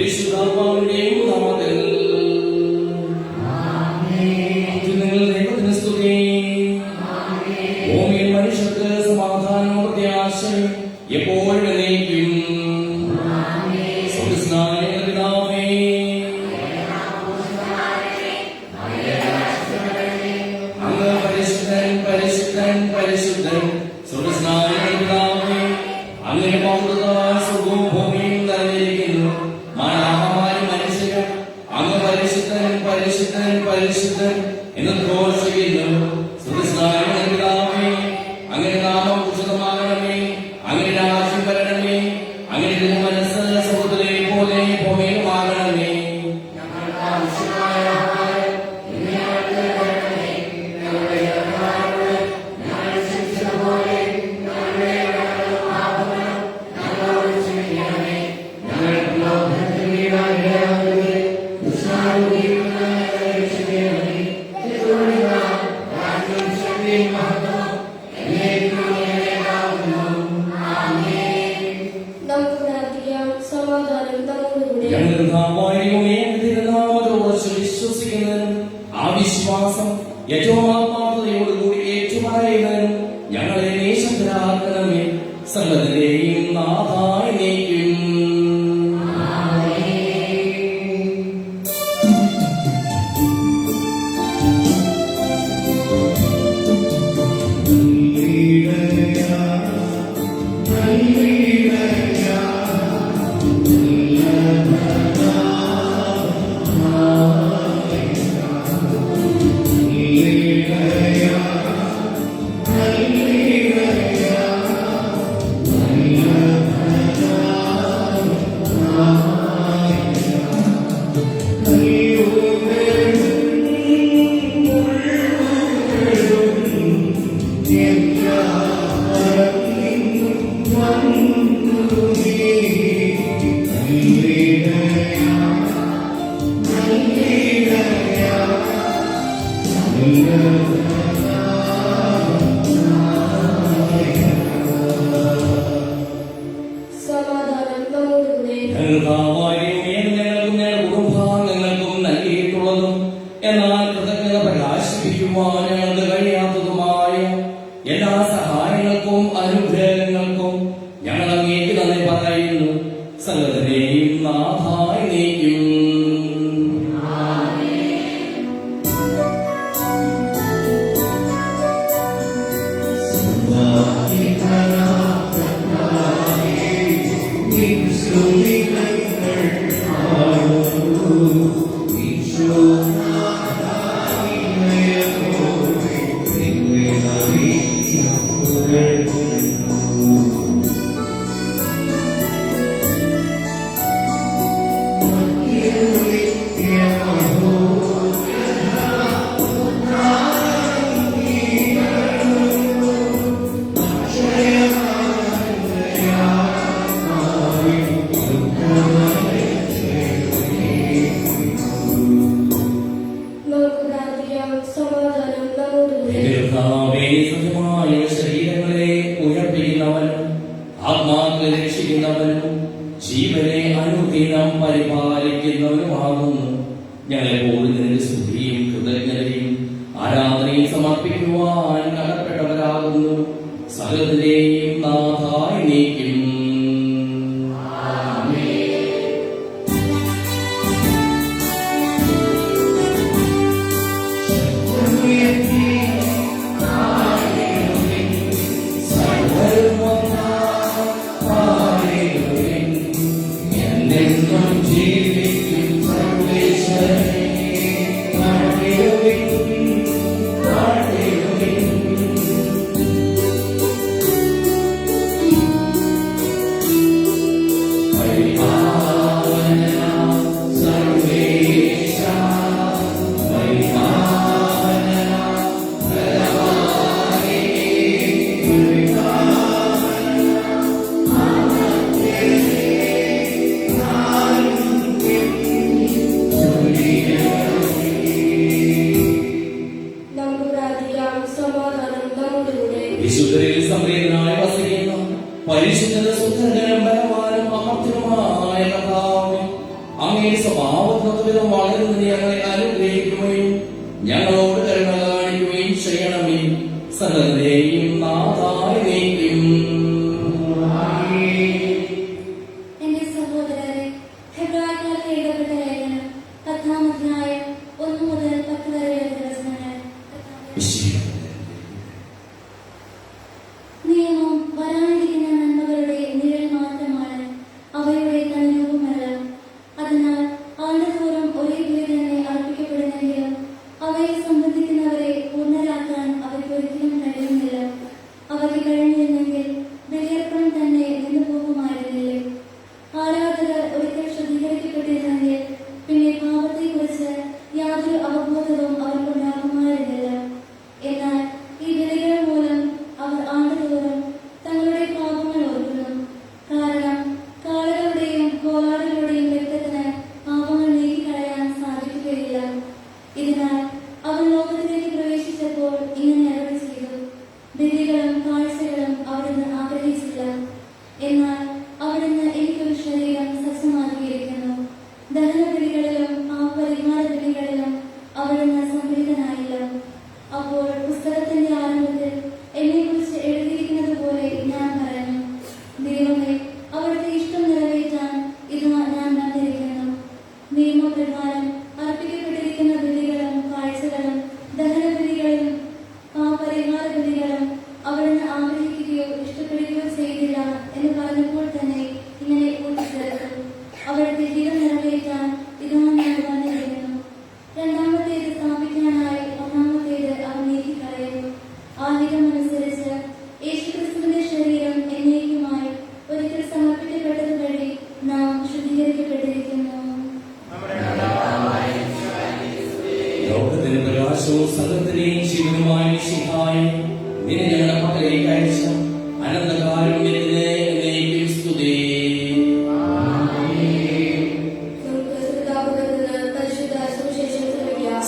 പരിശുദ്ധാത്മാവിന്റെയും നാമത്തിൽ ദൈവത്തിന് സ്തുതി. ഭൂമിയിൽ മനുഷ്യർക്ക് സമാധാനവും പ്രത്യാശയും എപ്പോഴും എന്നേക്കും. സ്വർഗ്ഗസ്ഥനായ പിതാവേ, അങ്ങ് പരിശുദ്ധൻ പരിശുദ്ധൻ പരിശുദ്ധൻ. സ്വർഗ്ഗസ്ഥനായ പിതാവേ, അങ്ങയുടെ മൗനത്താൽ സ്വർഗ്ഗവും ഭൂമിയും നിറഞ്ഞിരിക്കുന്നു. മാലാഖമാരും മനുഷ്യരും അങ്ങ് പരിശുദ്ധൻ പരിശുദ്ധൻ പരിശുദ്ധൻ എന്ന് ഘോഷിക്കുന്നു. സ്വർഗ്ഗസ്ഥനായ പിതാവേ, അങ്ങയുടെ നാമം ഉചിതമാകണമേ, അങ്ങയുടെ രാജ്യം വരണമേ, അങ്ങയുടെ മനസ്സ് സ്വർഗ്ഗത്തിലെ പോലെ ഭൂമിയിലുമാകണമേ. വിശ്വസിക്കുന്നതിനും ആ വിശ്വാസം ഏറ്റവും ആത്മാർത്ഥതയോടുകൂടി ഏറ്റുപറയുന്നതിനും ഞങ്ങളെ ശക്തരാക്കണമേ. സകലത്തിന്റെയും നാഥായിലേക്കും. കുടുംബാംഗങ്ങൾക്കും നൽകിയിട്ടുള്ളതും എന്നാൽ കൃതജ്ഞത പ്രകാശിപ്പിക്കുവാൻ ഞങ്ങൾക്ക് കഴിയാത്തതുമായ എല്ലാ സഹായങ്ങൾക്കും അനുഗ്രഹങ്ങൾക്കും ഞങ്ങൾ അങ്ങേക്ക് നന്ദി പറയുന്നു. സകലത്തിന്റെയും നാഥായിലേക്കും. ശരീരങ്ങളെ ഉയർപ്പിക്കുന്നവനും ആത്മാക്കളെ രക്ഷിക്കുന്നവനും ജീവനെ അനുദിനം പരിപാലിക്കുന്നവനുമാകുന്നു. ഞങ്ങളെപ്പോഴും നിന്റെ സ്തുതിയും കൃതജ്ഞതയും ആരാധനയും സമർപ്പിക്കുവാൻ കടപ്പെട്ടവരാകുന്നു. സകലത്തിന്റെയും നാഥായിലേക്കും. വിശുദ്ധരിൽ സംപ്രീതനായി വസിക്കുന്ന പരിശുദ്ധ സുന്ദരനും ബലവാനും മഹത്വമായ കർത്താവേ, അങ്ങേ സ്വഭാവത്വവിധം വളരുന്ന ഞങ്ങളെ അനുഗ്രഹിക്കുകയും ഞങ്ങളോട് കരുണ കാണിക്കുകയും ചെയ്യണമേ. സകലരെയും നാഥായിലേക്കും. എന്റെ സഹോദരരെ, ഹെബ്രായക്കാർക്ക് എഴുതപ്പെട്ട ലേഖനം 10-ാം അധ്യായം 1 മുതൽ 10 വരെയുള്ള ദിവസങ്ങൾ. നിയമം വരാനിരിക്കുന്ന നന്മകളുടെ നിഴൽ മാത്രമാണ്, അവയുടെ തനിരൂപമല്ല. അതിനാൽ ആണ്ടുതോറും ഒരേ ബലി തന്നെ അർപ്പിക്കപ്പെടുന്നെങ്കിലും അവയെ സംബന്ധിക്കുന്നവരെ പൂർണ്ണരാക്കാൻ അവയ്ക്ക് ഒരിക്കലും കഴിയുന്നില്ല. അവയ്ക്ക് കഴിഞ്ഞിരുന്നെങ്കിൽ ബലിയർപ്പണം തന്നെ നിന്നു പോകുമായിരുന്നില്ലേ? ആരാധകർ ഒരിക്കൽ ശുദ്ധീകരിക്കപ്പെട്ടിരുന്നെങ്കിൽ പിന്നെ പാപത്തെക്കുറിച്ച് യാതൊരു അവബോധവും അവർക്കുണ്ടാകുമായിരുന്നില്ല. എന്നാൽ ഈ ബലികൾ മൂലം അവർ ആണ്ടുതോറും തങ്ങളുടെ പാപങ്ങൾ ഓർക്കുന്നു. കാരണം കാളകളുടെയും കോലാടുകളുടെയും രക്തത്തിന് പാപങ്ങൾ നീക്കിക്കളയാൻ സാധിക്കുകയില്ല. ഇതിനാൽ അവർ ലോകത്തിലേക്ക് പ്രവേശിച്ചപ്പോൾ ഇങ്ങനെ അരുളി ചെയ്തു: ബലികളും കാഴ്ചകളും അവിടുന്ന് ആഗ്രഹിച്ചില്ല, എന്നാൽ അവിടുന്ന് എനിക്കൊരു ശരീരം സജ്ജമാക്കിയിരിക്കുന്നു. ദഹനബലികളിലും പാപപരിഹാര ബലികളിലും അവിടുന്ന് സംപ്രീതനായില്ല. അപ്പോൾ പുസ്തകത്തിന്റെ ആരംഭത്തിൽ എന്നെക്കുറിച്ച് എഴുതിയിരിക്കുന്നത് പോലെ ഞാൻ പറഞ്ഞു: ദൈവമേ, അവിടുത്തെ ഇഷ്ടം നിറവേറ്റാൻ ഇതാ ഞാൻ വന്നിരിക്കുന്നു. നിയമപ്രകാരം അർപ്പിക്കപ്പെട്ടിരിക്കുന്ന ബലികളും കാഴ്ചകളും ദഹനബലികളും പാപപരിഹാര ബലികളും അവിടുന്ന് ആഗ്രഹിക്കുകയോ ഇഷ്ടപ്പെടുകയോ ചെയ്തില്ല എന്ന് പറഞ്ഞപ്പോൾ തന്നെ ഇങ്ങനെ കൂട്ടിച്ചേർത്തു: അവിടുത്തെ ഹിതം നിറവേറ്റാൻ ഇതാ ഞാൻ വന്നിരിക്കുന്നു. രണ്ടാമത്തേത് സ്ഥാപിക്കാനായി ഒന്നാമത്തേത് അവർ നീക്കിക്കളയുന്നു. ആ ഹിതമനുസരിച്ച് യേശുക്രിസ്തുവിന്റെ ശരീരം എന്നേക്കുമായി ഒരിക്കൽ സമർപ്പിക്കപ്പെട്ടത് വഴി നാം ശുദ്ധീകരിക്കപ്പെട്ടിരിക്കുന്നു. ലോകത്തിന് പ്രകാശവും സകലത്തിനെയും ജീവനുമായ മിശിഹായേ, നിന്നെ ഞങ്ങളുടെ പക്കലേക്ക് അയച്ച അനന്തകാരുണ്യത്തിന് എന്നേക്കും സ്തുതി.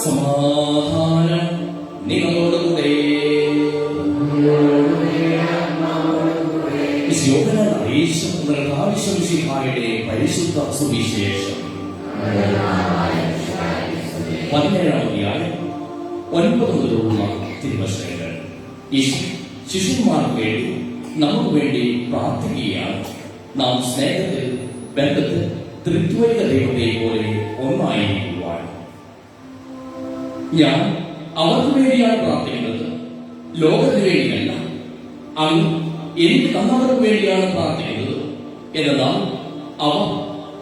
സമാധാനം നിങ്ങളോടുകൂടെ. യോഹന്നാൻ അറിയിച്ച മിശിഹായുടെ പരിശുദ്ധ സുവിശേഷം 17-ാം അധ്യായം 9 മുതലുള്ള തിരുവചനങ്ങൾ. ശിശുമാർക്ക് വേണ്ടി നമുക്ക് വേണ്ടി പ്രാർത്ഥിക്കുകയാണ്. നാം സ്നേഹത്തിൽ, ബന്ധത്തിൽ ത്രിത്വൈക ദൈവത്തെ പോലെ ഒന്നായിരിക്കുവാൻ. ഞാൻ അവർക്ക് വേണ്ടിയാണ് പ്രാർത്ഥിക്കുന്നത്, ലോകത്തിന് വേണ്ടിയല്ല. അങ്ങ് എനിക്ക് തന്നവർക്ക് വേണ്ടിയാണ് പ്രാർത്ഥിക്കുന്നത്. എന്നാൽ അവർ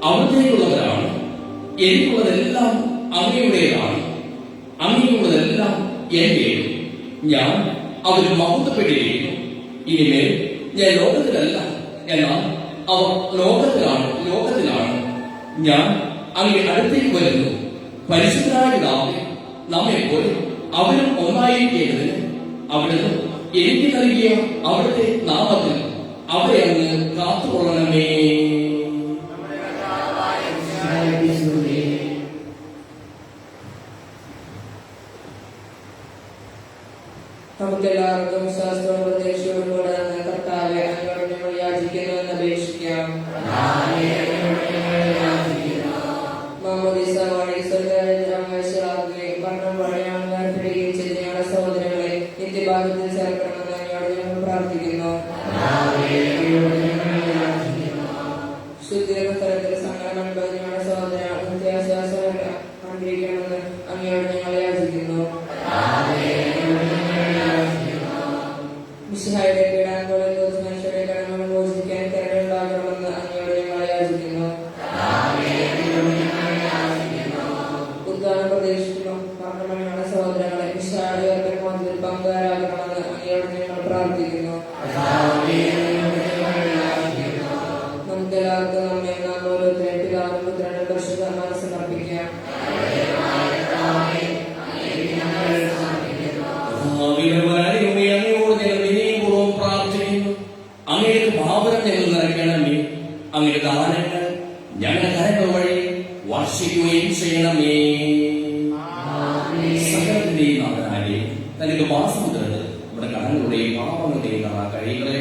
അവിടത്തേക്കുള്ളവരാണ്. എനിക്കുള്ളതെല്ലാം അങ്ങയുടേതാണ്, അങ്ങയുള്ളതെല്ലാം എന്റേതും. ഞാൻ അവർ മഹത്വപ്പെട്ടിരിക്കുന്നു. ഇനിമേൽ ഞാൻ ലോകത്തിലല്ല, എന്നാൽ അവർ ലോകത്തിലാണ്. ഞാൻ അങ്ങേ അടുത്തേക്ക് വരുന്നു. പരിശുദ്ധനായ പിതാവേ, നമ്മെപ്പോലെ അവരും ഒന്നായിരിക്കേണ്ടതിന് അവിടുന്ന് എനിക്ക് നൽകിയ അവിടുത്തെ നാമത്തിൽ അവരെ അങ്ങ് കാത്തുകൊള്ളണമേ. നമുക്കെല്ലാവർക്കും വിശ്വാസത്തോടും പ്രതീക്ഷയോടും കൂടെ കർത്താവെ അങ്ങയോട് ഞങ്ങൾ യാചിക്കുന്നു എന്ന് അപേക്ഷിക്കാം. മാമോദീസ വഴി സ്വർഗ്ഗരാജ്യത്തിലാകുകയും ഭരണം വഴിയാണ് ഏർപ്പെടുകയും ചെയ്ത ഞങ്ങളുടെ സഹോദരങ്ങളെ നിത്യഭാഗ്യത്തിൽ ചേർക്കണമെന്ന് അങ്ങയോട് ഞങ്ങൾ പ്രാർത്ഥിക്കുന്നു. ശുദ്ധീകരണ സ്ഥലത്തിൽ സങ്കടം അനുഭവിച്ച ഞങ്ങളുടെ സഹോദരങ്ങൾ നിത്യാശ്വാസം കണ്ടിരിക്കണമെന്ന് അങ്ങയോട് ഞങ്ങൾ യാചിക്കുന്നു. മിശിഹായുടെ പീഡാനുഭവങ്ങളെ കുറിച്ച് മനുഷ്യരുടെ കടമകൾ മോചിക്കാൻ കരുണയുണ്ടാകണമെന്ന് അങ്ങയോട് ഞങ്ങൾ യാചിക്കുന്നു. ഉദ്ധാനം പ്രതീക്ഷിക്കുന്നു ഞങ്ങളുടെ സഹോദരങ്ങളെ മിശിഹായുടെ ഉയർത്തൽ പങ്കുകാരാകണമെന്ന് അങ്ങയോട് ഞങ്ങൾ പ്രാർത്ഥിക്കുന്നു. നമുക്കെല്ലാവർക്കും നമ്മെ നാം ഓരോരുത്തരും പിതാവും പുത്രനും പരിശുദ്ധാത്മാവിനും സമർപ്പിക്കാം. അങ്ങയുടെ ഭാവനം ഞങ്ങൾ നിറയ്ക്കണമേ. അങ്ങയുടെ ദാനങ്ങൾ ഞങ്ങളുടെ കരങ്ങൾ വഴി വർഷിക്കുകയും ചെയ്യണമേ. സകലത്തിന്റെയും നാഥനായ തനിക്ക് വാസമുദ്രത് നമ്മുടെ കടങ്ങളുടെയും പാപങ്ങളുടെയും കഴികളെ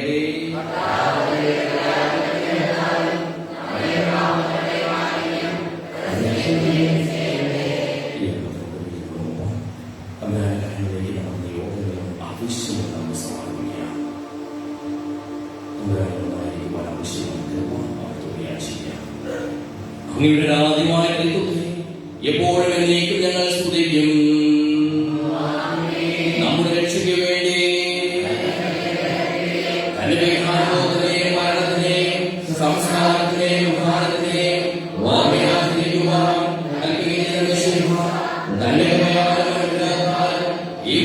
ഈശോയെ നമുക്ക് സമർപ്പിക്കാം. അങ്ങയുടെ ആദ്യമായ ദൈവത്തെ എപ്പോഴും എന്നേക്കും ഞങ്ങൾ സ്തുതിക്കും. നമ്മുടെ രക്ഷയ്ക്ക് വേണ്ടി തന്റെ വിഘാതത്തിനെയും മരണത്തിനെയും സംസ്കാരത്തിനെയും ഉദ്ധാരത്തിനെയും വാഗ്ദാനത്തിലേക്കുവാൻ തന്റെ ഈ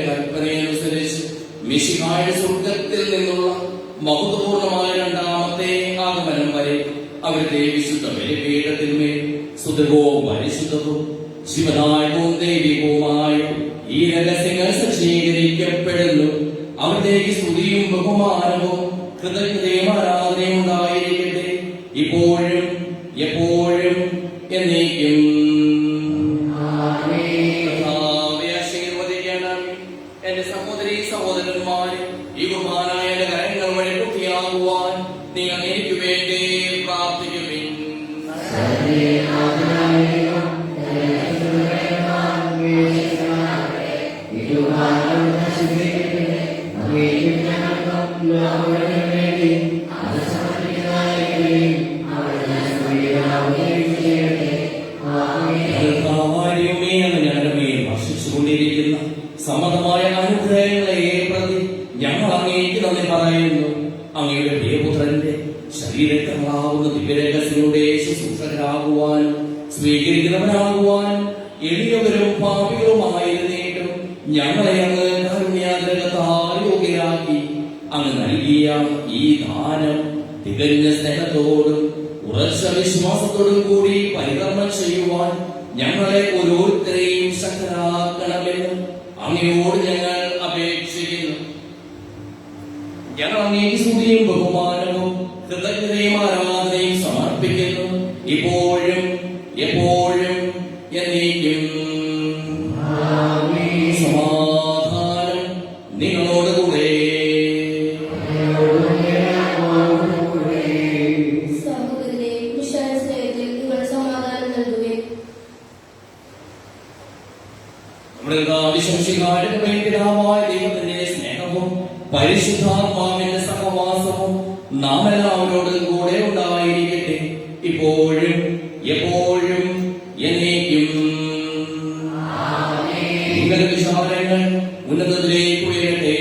കൽപ്പനയനുസരിച്ച് മിശിഹായുടെ സ്വർഗ്ഗത്തിൽ നിന്നുള്ള മഹത്വപൂർണമായ രണ്ടാമത്തെ ആഗമനം വരെ അവിടുത്തെ വിശുദ്ധ ബലിപീഠത്തിന്മേൽ സുതകവും പരിശുദ്ധവും ശിവനായകവും ദൈവികവുമായ ഈ രഹസ്യങ്ങൾ സജ്ജീകരിക്കപ്പെടുന്നു. അവിടത്തേക്ക് സ്തുതിയും ബഹുമാനവും കൃതജ്ഞതയും ആരാധനയും ഉണ്ടായിരിക്കട്ടെ, ഇപ്പോഴും എപ്പോഴും എന്നേക്കും. എന്റെ സഹോദരീ സഹോദരന്മാരെ, ഈ കുർബാനായ കരങ്ങൾ വഴി പൂർത്തിയാകുവാൻ നിങ്ങൾ എനിക്ക് വേണ്ടി പ്രാർത്ഥിക്കുവിൻ. ഭക്ഷിച്ചുകൊണ്ടിരിക്കുന്ന സമതമായ അനുഗ്രഹങ്ങളെ പ്രതി ഞങ്ങൾ അങ്ങേക്ക് നന്ദി പറയുന്നു. അങ്ങയുടെ പ്രിയപുത്രന്റെ ശരീരങ്ങളാവുന്ന ദിവ്യരഹസ്യങ്ങളുടെ ശുശ്രൂഷകരാകുവാനും സ്വീകരിക്കുന്നവരാകുവാനും എളിയവരും പാപികളുമായിരുന്നേക്കും ഞങ്ങളെ അങ്ങ് കാരുണ്യാഗ്രഹത്താൽ യോഗ്യരാക്കി. അങ്ങ് നൽകിയ ഈ ദാനം തികഞ്ഞ സ്നേഹത്തോടും ഉറച്ച വിശ്വാസത്തോടും കൂടി പരികർമ്മം ചെയ്യുവാൻ ഞങ്ങളെ ഓരോരുത്തരെയും ശക്തരാക്കണമെന്ന് അങ്ങയോട് ഞങ്ങൾ അപേക്ഷിക്കുന്നു. ഞങ്ങൾ അങ്ങേക്ക് സ്തുതിയും ബഹുമാനവും കൃതജ്ഞതയും ആരാധനയും സമർപ്പിക്കുന്നു, ഇപ്പോഴും എപ്പോഴും എന്നേക്കും. സമാധാനം നിങ്ങളോടുകൂടെ. പിതാവായ ദൈവത്തിന്റെ സ്നേഹവും പരിശുദ്ധാത്മാവിന്റെ സഹവാസവും നാം എല്ലാവരോടും കൂടെ ഉണ്ടായിരിക്കട്ടെ, ഇപ്പോഴും എപ്പോഴും എന്നേക്കും. നിങ്ങളുടെ വിചാരങ്ങൾ ഉന്നതത്തിലേക്ക് ഉയരട്ടെ.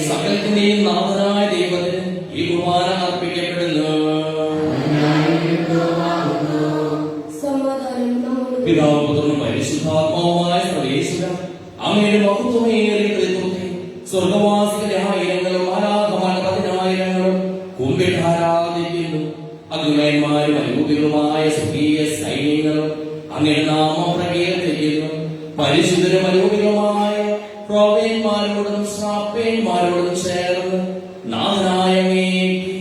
സകലത്തിന്റെയും നാഥനായ ദൈവത്തിന് ഈ കുർബാന അർപ്പിക്കപ്പെടുന്നു. പിതാവും പുത്രനും പരിശുദ്ധാത്മാവുമായ സർവേശ്വര, അങ്ങയുടെ മഹത്വമേറിയ ദൈവത്തെ സ്വർഗവാസികളുടെ ആയിരങ്ങളും ആരാധമാരുടെ പതിനായിരങ്ങളും കുമ്പിട്ട് ആരാധിക്കുന്നു. അഗ്നിമയന്മാരും അരൂപികളുമായ സ്വർഗീയ സൈന്യങ്ങളും അങ്ങയുടെ നാമം പ്രകീർത്തിക്കുന്നു. പരിശുദ്ധരും അരൂപികളുമായ പ്രവീന്മാരോടും ശ്രാപ്പേന്മാരോടും ചേർന്ന് നാഥനായ അങ്ങേക്ക്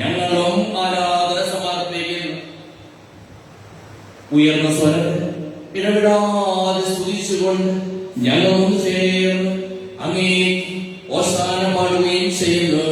ഞങ്ങളും ആരാധന സമർപ്പിക്കുന്നു. ഉയർന്ന സ്വരത്തിൽ ഇടപെടാതെ സ്തുതിച്ചുകൊണ്ട് ഞങ്ങളും ചേർന്ന് അങ്ങേക്ക് ഓശാന പാടുകയും ചെയ്യുന്നു.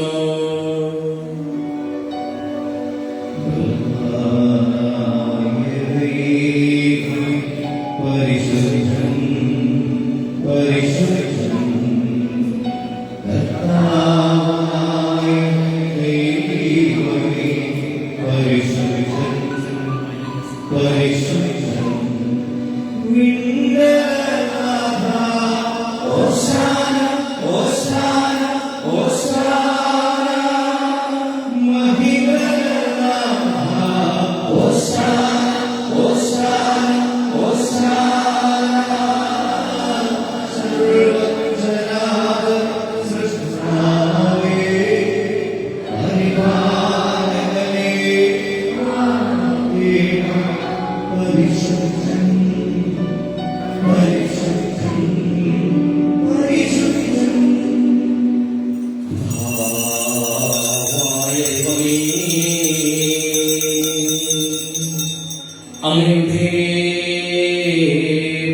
അങ്ങയുടെ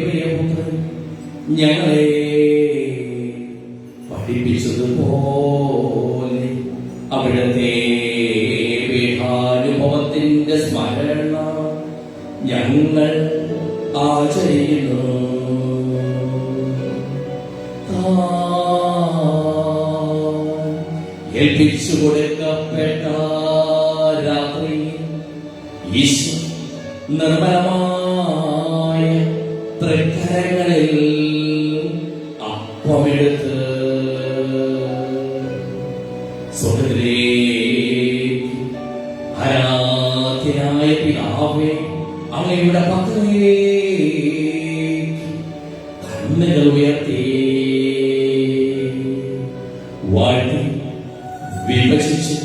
പ്രിയപുത്രൻ ഞങ്ങളെ പഠിപ്പിച്ചതുപോലെ അവിടുത്തെ പീഠാനുഭവത്തിന്റെ സ്മരണ ഞങ്ങൾ ആചരിക്കുന്നു. ഏൽപ്പിച്ചു കൊടുക്കപ്പെട്ട രാത്രി ഈശോ നിർമ്മലമായ തൃക്കരങ്ങളിൽ അപ്പമെടുത്ത് സ്വർഗ്ഗത്തിലേക്ക് ആരാധ്യനായ പിതാവേ, അങ്ങയുടെ പക്കലേക്ക് കണ്ണുകൾ ഉയർത്തി വാഴ്ത്തി വിഭജിച്ച്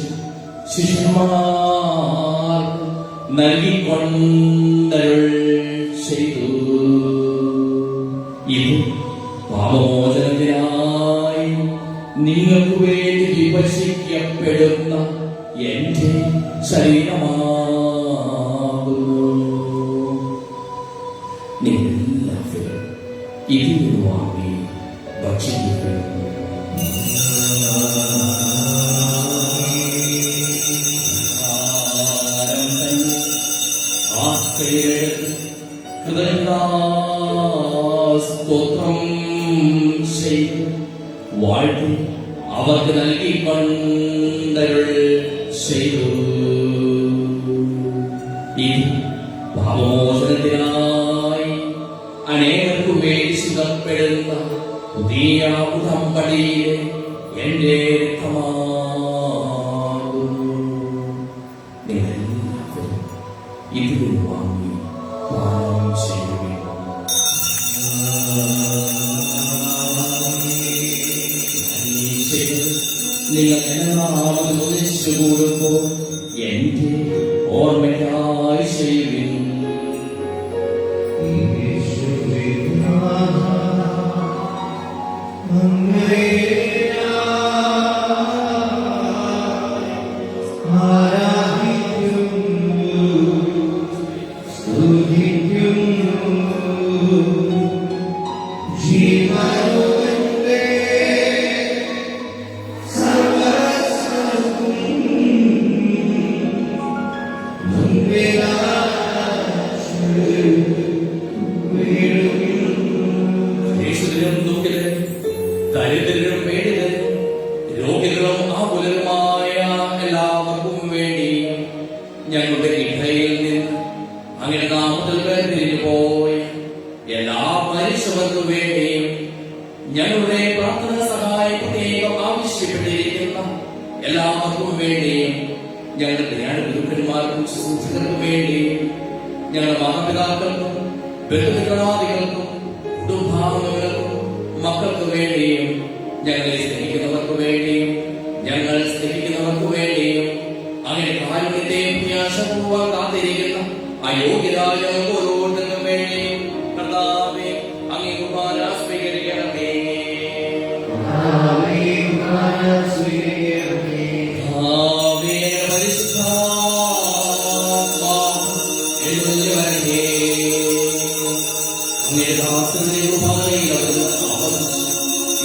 ശിഷ്യന്മാർക്ക് നൽകിക്കൊണ്ടരുൾ ചെയ്തു. ഇത് പാപമോചനത്തിനായി നിങ്ങൾക്ക് വേണ്ടി വിഭജിക്കപ്പെടുന്ന എന്റെ ശരീരമാകുന്നു. നിങ്ങളെല്ലാവരും ഇതിൽ വാങ്ങി ഭക്ഷിക്കപ്പെടുന്നു. സ്തോത്രം ചെയ്ത് വാഴ്ത്തി അവർക്ക് നൽകിക്കൊണ്ടരുൾ ചെയ്തു. ഇത് പാപമോചനത്തിനായി അനേകർക്കു വേണ്ടി സുഖപ്പെടുന്ന പുതിയ ഉടമ്പടിയിലെ എന്റെ രക്തമാകുന്നു. നിങ്ങളെല്ലാവരും ഇതിൽ വാങ്ങി പാനം ചെയ്യുക. നിങ്ങൾ എന്നാമത് ഒന്നിച്ചു കൂടുമ്പോൾ എന്റെ ഓർമ്മയ്ക്കായി ചെയ്യുവിൻ. ദരിദ്രരും പീഡിതരും രോഗികളും ആകുലരുമായ എല്ലാവർക്കും വേണ്ടി ഞങ്ങളുടെ ഇടയിൽ നിന്ന് അങ്ങനെ നാമത്തിൽ വേർതിരിഞ്ഞു പോയ എല്ലാ മരിച്ചവർക്കും വേണ്ടിയും ഞങ്ങളുടെ പ്രാർത്ഥന സഹായം പ്രത്യേകം ആവശ്യപ്പെട്ടിരിക്കുന്ന എല്ലാവർക്കും വേണ്ടിയും ഞങ്ങളുടെ ധ്യാന ഗുരുക്കന്മാർക്കും ശുശ്രൂഷകർക്കും വേണ്ടിയും ഞങ്ങളുടെ മാതാപിതാക്കൾക്കും ബന്ധുമിത്രാദികൾക്കും കുടുംബാംഗങ്ങൾക്കും മക്കൾക്ക് വേണ്ടിയും ഞങ്ങളെ സ്നേഹിക്കുന്നവർക്ക് വേണ്ടിയും ഞങ്ങൾ സ്നേഹിക്കുന്നവർക്ക് വേണ്ടിയും അങ്ങനെ കാരുണ്യത്തെയും പ്രത്യാശപൂർവ്വം കാത്തിരിക്കുന്ന അയോഗ്യരായ ഓരോരുത്തർക്കും വേണ്ടിയും കർത്താവേ അങ്ങേ കുർബാന സ്വീകരിക്കണമേ.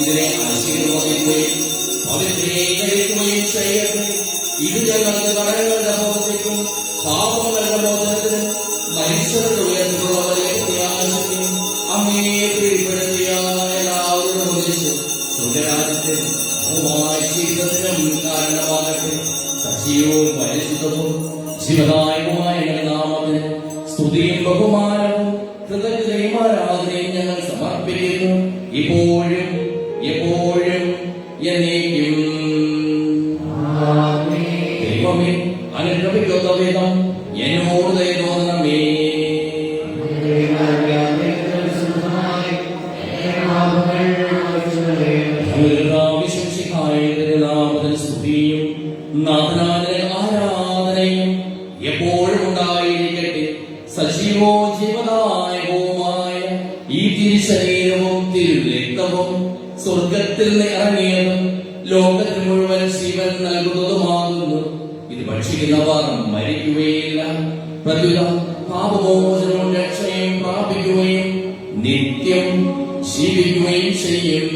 ഇതിനെ ആശീർവദിക്കുകയും പവിത്രീകരിക്കുകയും ചെയ്യട്ടെ. ഇത് ഞങ്ങൾക്ക് കടങ്ങളുടെ പ്രവർത്തിക്കും പാപങ്ങളുടെ മോചനത്തിനും മനുഷ്യരുടെ ഉയർന്നുള്ള വലിയ പ്രത്യാശയ്ക്കും അങ്ങേ കീഴ്പ്പെടുത്തിയ എല്ലാവരും ഒന്നിച്ച് സ്വർഗരാജ്യത്തിൽ ജീവിതത്തിനും കാരണമാകട്ടെ. സജീവവും പരിശുദ്ധവും ജീവദായകമായ നാമത്തിന് സ്തുതിയും ബഹുമാനവും കൃതജ്ഞതയും ആരാധനയും ഞങ്ങൾ സമർപ്പിക്കുന്നു, ഇപ്പോഴും എപ്പോഴും എന്നേക്കും. ദൈവമേ, അനുഗ്രഹിക്കുന്ന വിധം എന്നോട് ദയ തോന്നണമേ. നാമത്തിന് സ്തുതിയും നാഥനായ ആരാധനയും എപ്പോഴും ഉണ്ടായിരിക്കട്ടെ. സജീവോ ജീവദായകവുമായ ഈ തിരുശരീരവും തിരുരക്തവും സ്വർഗത്തിൽ നിന്ന് ഇറങ്ങിയതും ലോകത്തിന് മുഴുവൻ ജീവൻ നൽകുന്നതുമാകുന്നു. ഇത് ഭക്ഷിക്കുന്നവർ മരിക്കുകയില്ല, പ്രത്യുത പാപമോചനവും രക്ഷയും പ്രാപിക്കുകയും നിത്യം ജീവിക്കുകയും ചെയ്യും.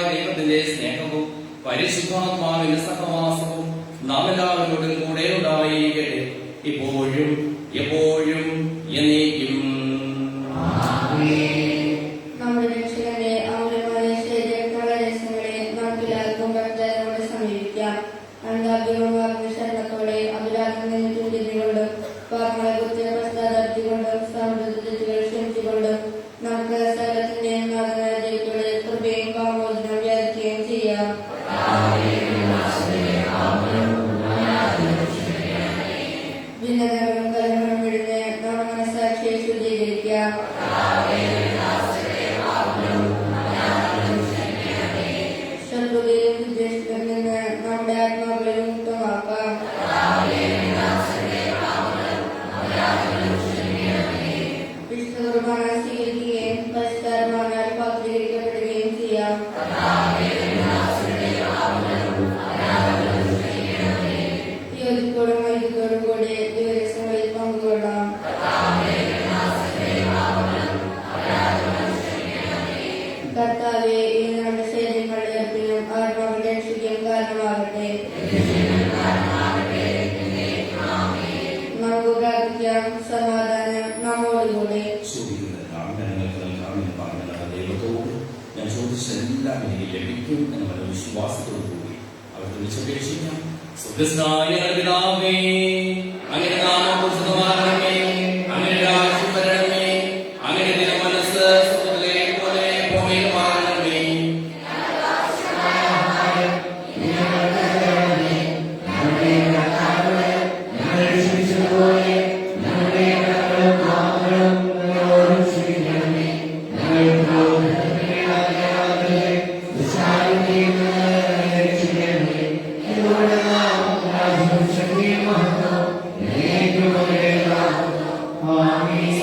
ദൈവത്തിന്റെ സ്നേഹവും പരിശുദ്ധാത്മാവിന്റെ സഹവാസവും നാം എല്ലാവരോടും കൂടെ ഉണ്ടായിരിക്കട്ടെ, ഇപ്പോഴും എപ്പോഴും എന്നേക്കും. നമ്മുടെ രക്ഷകന്റെ അമൂല്യമായ ശരീരത്തിലുള്ള രഹസ്യങ്ങളെ നമുക്കെല്ലാവർക്കും ഭക്തരോട് സമീപിക്കാം. അന്താഭ്യവുമാർന്ന ശരണത്തോടെ അപരാധം നിന്ന് ചൂണ്ടിക്കൊണ്ടും പാപങ്ങളെ കുറിച്ച് പശ്ചാത്തലത്തിക്കൊണ്ടും സമൃദ്ധികൾ ക്ഷമിച്ചുകൊണ്ടും നമുക്ക് സകലത്തിന്റെയും നാഥനായ ദൈവത്തോട് കൃപയും പാമോചനം വ്യാധിക്കുകയും ചെയ്യാം. ഭിന്നതകളും കലഹങ്ങളും വിടുന്ന് നമ്മുടെ മനസ്സാക്ഷിയെ ശുദ്ധീകരിക്കാം. ശത്രുതയിലും വിദ്വേഷത്തിൽ നിന്ന് നമ്മുടെ ആത്മാക്കളെ മുക്തമാക്കാം. വിശുദ്ധ കുർബാന സ്വീകരിക്കുകയും പരിഷ്കാരമാകാൻ പാത്രീകരിക്കപ്പെടുകയും ചെയ്യാം. യോജിപ്പോടും ഐക്യത്തോടും കൂടി ദിവസങ്ങളിൽ പങ്കുകൊള്ളാം. കർത്താവെ, ഈ നമ്മുടെ ശരീരങ്ങളുടെ ഉയർപ്പിനും ആത്മാക്കളുടെ രക്ഷയ്ക്കും കാരണമാകട്ടെ. നമുക്ക് പ്രാർത്ഥിക്കാം. സമാധാനം നമ്മോടുകൂടെ. ദൈവത്തോട് ഞാൻ ചോദിച്ചെല്ലാം എനിക്ക് ലഭിക്കും എന്നുള്ള വിശ്വാസത്തോടു കൂടി അവർക്ക് വിളിച്ചപേക്ഷിക്കാം. സ്വർഗ്ഗസ്ഥനായ ഞങ്ങളുടെ പിതാവേ, അങ്ങയുടെ നാമം പൂജിതമാകണമേ, അങ്ങയുടെ രാജ്യം വരണമേ, അങ്ങയുടെ തിരുമനസ്സ് സ്വർഗ്ഗത്തിലെ പോലെ ഭൂമിയിലുമാകണമേ.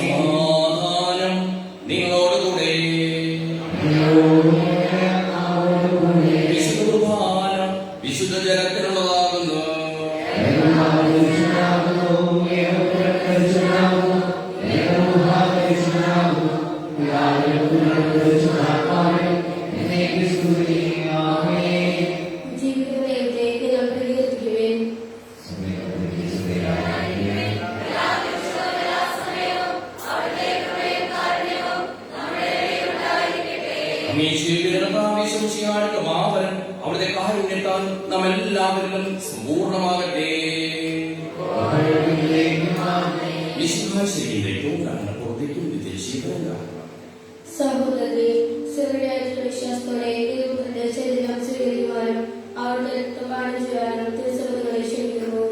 സമാധാനം നിങ്ങളോടുകൂടെ. വിശുദ്ധ കുർബാന വിശുദ്ധ ജനത്തിനുള്ളതാകുന്നു. ജീവിതത്തിലേക്ക് പ്രകീർത്തിക്കുവേൻ. അവിടുത്തെ കാരുണ്യത്താൽ നാം എല്ലാവരിലും സമ്പൂർണ്ണമാകട്ടെ. വിശ്വാസത്തിലേക്കും കണ്ണപ്പുറത്തേക്കും വിദേശീയതല്ല. സഹോദരരെ, ചെറുതായിട്ടുള്ള വിശ്വാസത്തോടെ ദൈവത്തിന്റെ ശരീരം സ്വീകരിക്കുവാനും അവരുടെ രക്തപാനം ചെയ്യാനും തിരുസഭകളെ ക്ഷണിക്കുന്നു.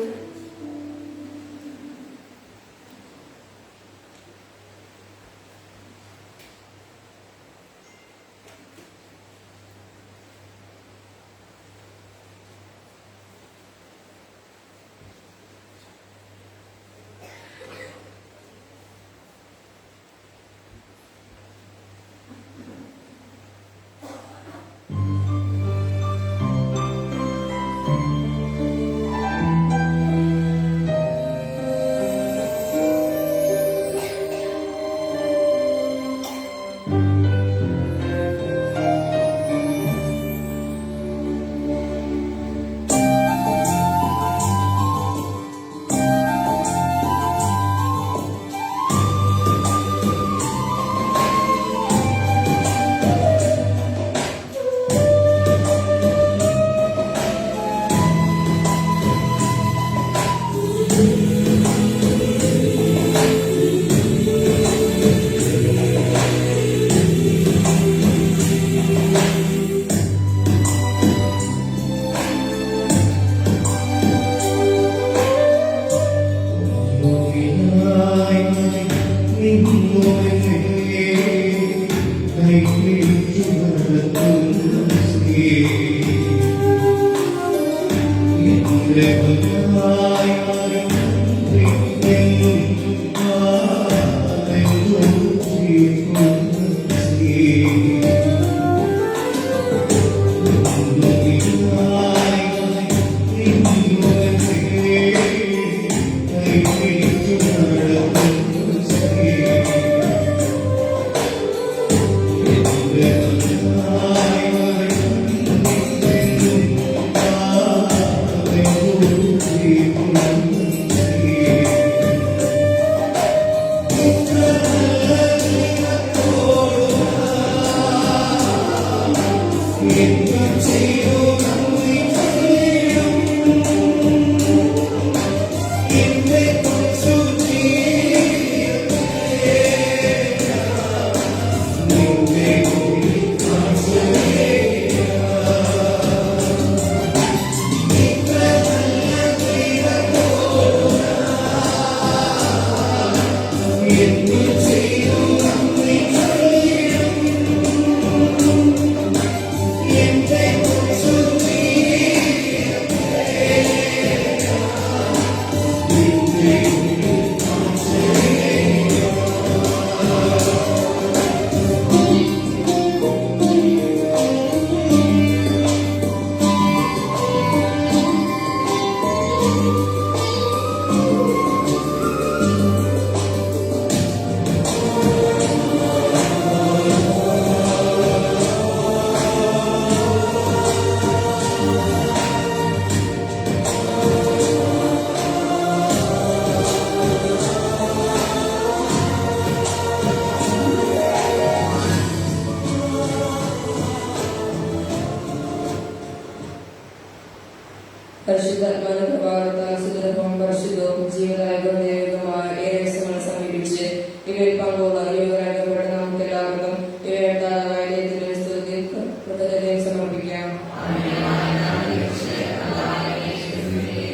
പരിശുദ്ധാത്മാവിന്റെ പ്രഭാവത്താൽ സുദൃഢവും പരിശുദ്ധവും ജീവദായകവും ദൈവികവുമായ ഈ രഹസ്യങ്ങളെ സമീപിച്ച് ഇവയിൽ പങ്കുള്ള യുവരാക്കപ്പെട്ട നമുക്ക് എല്ലാവർക്കും ഇവയുടെ ദാതാവായ ദൈവത്തിന്റെ സ്തുതിയും കൃതജ്ഞതയും സമർപ്പിക്കാം.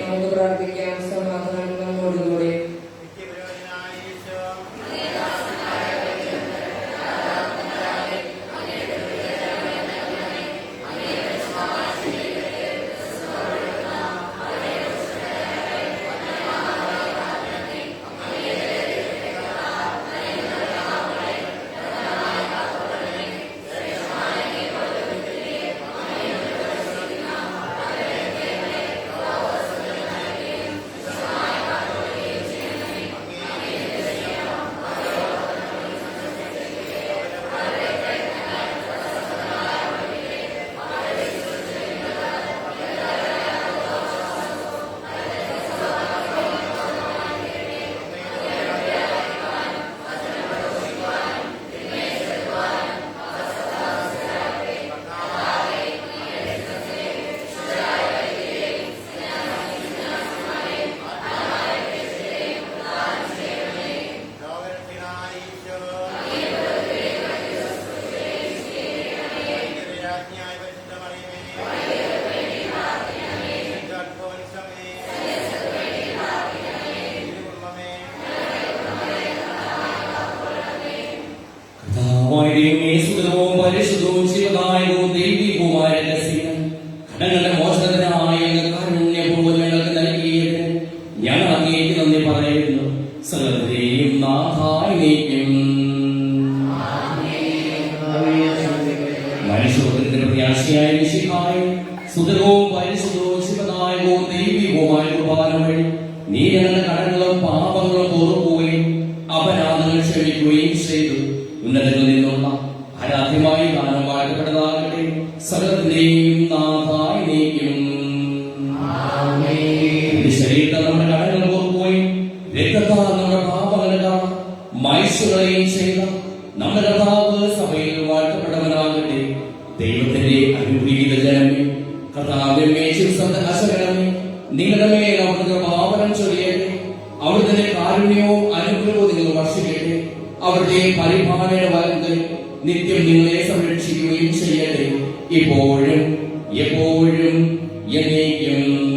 നമുക്ക് പ്രാർത്ഥിക്കാം. സമാധാനം നമ്മോടുകൂടി. സുഖവും പരിശുദ്ധവും ശിവദായകവും ദൈവികവുമായ രഹസ്യം ഞങ്ങളുടെ മോചനത്തിനായ കാരുണ്യപൂർവ്വം ഞങ്ങൾക്ക് നൽകിയത് ഞങ്ങൾ അങ്ങേക്ക് നന്ദി പറയുന്നു. സകലത്തെയും നാഥായി നീക്കും. മനുഷ്യത്തിന്റെ പ്രത്യാശയായ മിശിഹായും സുഖവും പരിശുദ്ധവും ശിവദായകവും ദൈവികവുമായ കുർബാന വഴി നീ ഞങ്ങളുടെ കടങ്ങളും പാപങ്ങളും ഓർക്കുകയും അപരാധങ്ങൾ ക്ഷമിക്കുകയും ചെയ്തു. ഉന്നതങ്ങളിൽ നിന്നുള്ള ആരാധ്യമായി ഗാനം വാഴ്ത്തപ്പെട്ടതാകട്ടെ. സകലത്തിന്റെയും നാഥായി നീക്കും. ശരീരത്തിൽ നമ്മുടെ കടങ്ങൾ ഓർക്കുകയും രക്തത്താൽ നമ്മുടെ പാപങ്ങളുടെ മൈശുകളെയും ചെയ്ത നമ്മുടെ കർത്താവ് സഭയിൽ വാഴ്ത്തപ്പെട്ടവനാകട്ടെ. ദൈവത്തിന്റെ അനുഗ്രഹീത ജനമേ, കർത്താവിനെ അശകരമേ, നിങ്ങളുടെ മേൽ അവിടുത്തെ പാപനം ചൊരിയട്ടെ. അവിടുത്തെ കാരുണ്യവും അനുഗ്രഹവും നിങ്ങൾ വർഷിക്കട്ടെ. അവിടുത്തെ പരിപാലന വലങ്ങൾ നിത്യം നിങ്ങളെ സംരക്ഷിക്കുകയും ചെയ്യട്ടെ. ഇപ്പോഴും എപ്പോഴും എന്നേക്കും.